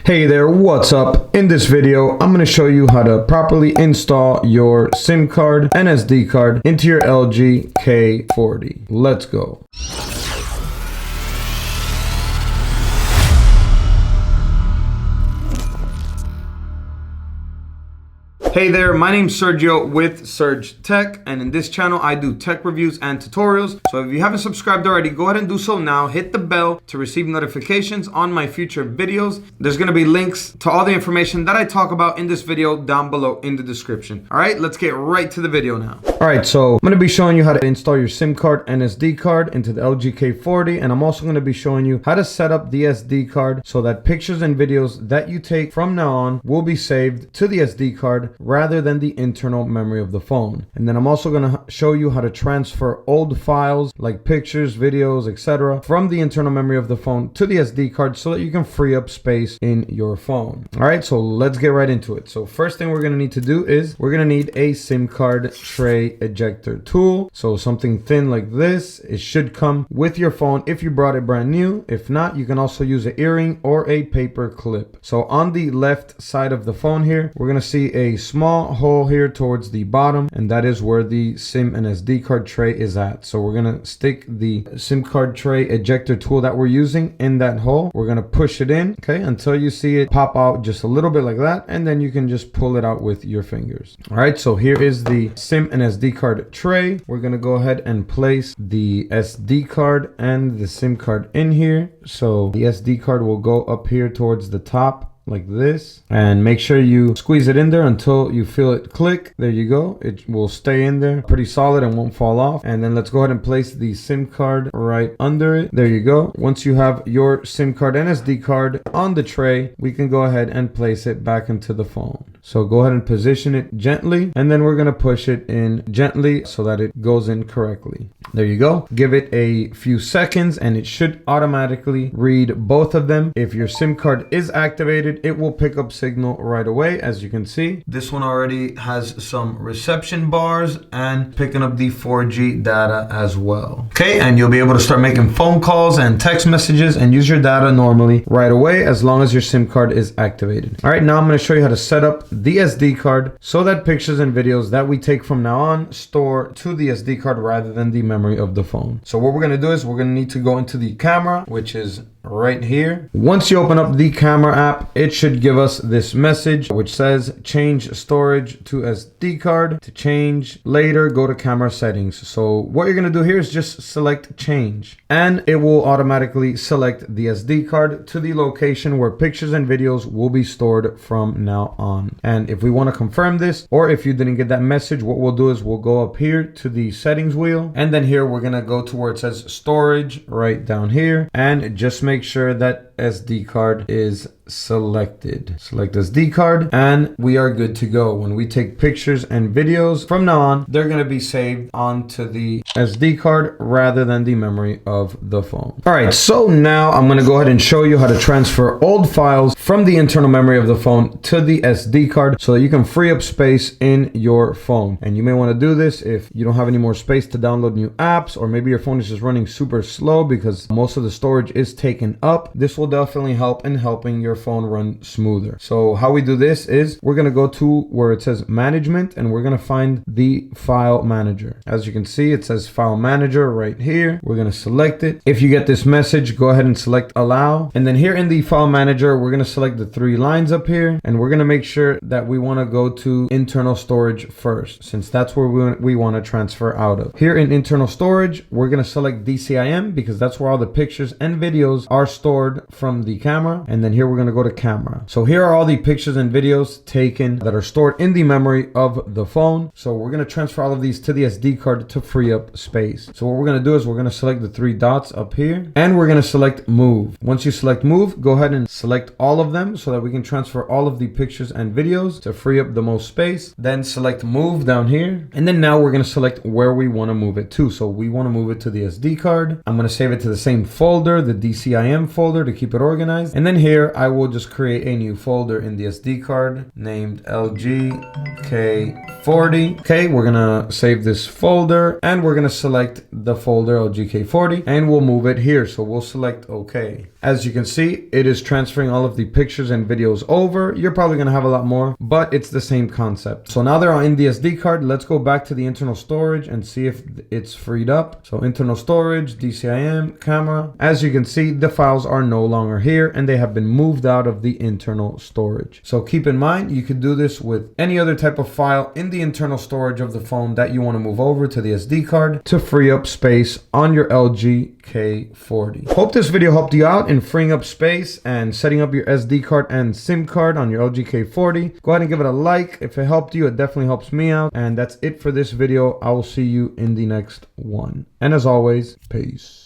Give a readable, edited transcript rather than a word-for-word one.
Hey there, what's up? In this video, I'm going to show you how to properly install your SIM card and SD card into your LG K40. Let's go. Hey there, my name's Sergio with Surge Tech, and in this channel I do tech reviews and tutorials. So if you haven't subscribed already, go ahead and do so now. Hit the bell to receive notifications on my future videos. There's going to be links to all the information that I talk about in this video down below in the description. All right, let's get right to the video now. All right, so I'm going to be showing you how to install your SIM card and SD card into the LG K40, and I'm also going to be showing you how to set up the SD card so that pictures and videos that you take from now on will be saved to the SD card rather than the internal memory of the phone. And then I'm also going to show you how to transfer old files like pictures, videos, etc. from the internal memory of the phone to the SD card so that you can free up space in your phone. All right, so let's get right into it. So first thing we're going to need to do is we're going to need a SIM card tray ejector tool. So something thin like this. It should come with your phone if you brought it brand new. If not, you can also use an earring or a paper clip. So on the left side of the phone here, we're going to see a small hole here towards the bottom, and that is where the SIM and SD card tray is at. So we're going to stick the SIM card tray ejector tool that we're using in that hole. We're going to push it in, okay, until you see it pop out just a little bit like that, and then you can just pull it out with your fingers. All right, so here is the SIM and SD card tray. We're going to go ahead and place the SD card and the SIM card in here. So the SD card will go up here towards the top like this, and make sure you squeeze it in there until you feel it click. There you go. It will stay in there pretty solid and won't fall off. And then let's go ahead and place the SIM card right under it. There you go. Once you have your SIM card and SD card on the tray, we can go ahead and place it back into the phone. So go ahead and position it gently, and then we're going to push it in gently so that it goes in correctly. There you go. Give it a few seconds and it should automatically read both of them. If your SIM card is activated, it will pick up signal right away. As you can see, this one already has some reception bars and picking up the 4G data as well. Okay, and you'll be able to start making phone calls and text messages and use your data normally right away as long as your SIM card is activated. All right, now I'm going to show you how to set up the SD card so that pictures and videos that we take from now on store to the SD card rather than the memory of the phone. So what we're going to do is we're going to need to go into the camera, which is right here. Once you open up the camera app, it should give us this message which says change storage to SD card. To change later, go to camera settings. So what you're going to do here is just select change, and it will automatically select the SD card to the location where pictures and videos will be stored from now on. And if we want to confirm this, or if you didn't get that message, what we'll do is we'll go up here to the settings wheel, and then here we're going to go to where it says storage right down here, and just make sure that SD card is selected. Select SD card, and we are good to go. When we take pictures and videos from now on, they're going to be saved onto the SD card rather than the memory of the phone. All right, so now I'm going to go ahead and show you how to transfer old files from the internal memory of the phone to the SD card so that you can free up space in your phone. And you may want to do this if you don't have any more space to download new apps, or maybe your phone is just running super slow because most of the storage is taken up. This will definitely help in helping your phone run smoother. So how we do this is we're going to go to where it says management, and we're going to find the file manager. As you can see, it says file manager right here. We're going to select it. If you get this message, go ahead and select allow. And then here in the file manager, we're going to select the three lines up here, and we're going to make sure that we want to go to internal storage first, since that's where we want to transfer out of. Here in internal storage, we're going to select DCIM because that's where all the pictures and videos are stored from the camera. And then here we're going to go to camera. So here are all the pictures and videos taken that are stored in the memory of the phone. So we're going to transfer all of these to the SD card to free up space. So what we're going to do is we're going to select the three dots up here, and we're going to select move. Once you select move, go ahead and select all of them so that we can transfer all of the pictures and videos to free up the most space. Then select move down here, and then now we're going to select where we want to move it to. So we want to move it to the SD card. I'm going to save it to the same folder, the DCIM folder, to keep keep it organized. And then here I will just create a new folder in the SD card named LG K40. Okay, we're gonna save this folder and we're gonna select the folder LG K40 and we'll move it here. So we'll select OK. As you can see, it is transferring all of the pictures and videos over. You're probably gonna have a lot more, but it's the same concept. So now they're in the SD card. Let's go back to the internal storage and see if it's freed up. So internal storage, DCIM, camera. As you can see, the files are no longer here and they have been moved out of the internal storage. So keep in mind, you could do this with any other type of file in the internal storage of the phone that you want to move over to the SD card to free up space on your LG K40. Hope this video helped you out in freeing up space and setting up your SD card and SIM card on your LG K40. Go ahead and give it a like. If it helped you, it definitely helps me out. And that's it for this video. I will see you in the next one. And as always, peace.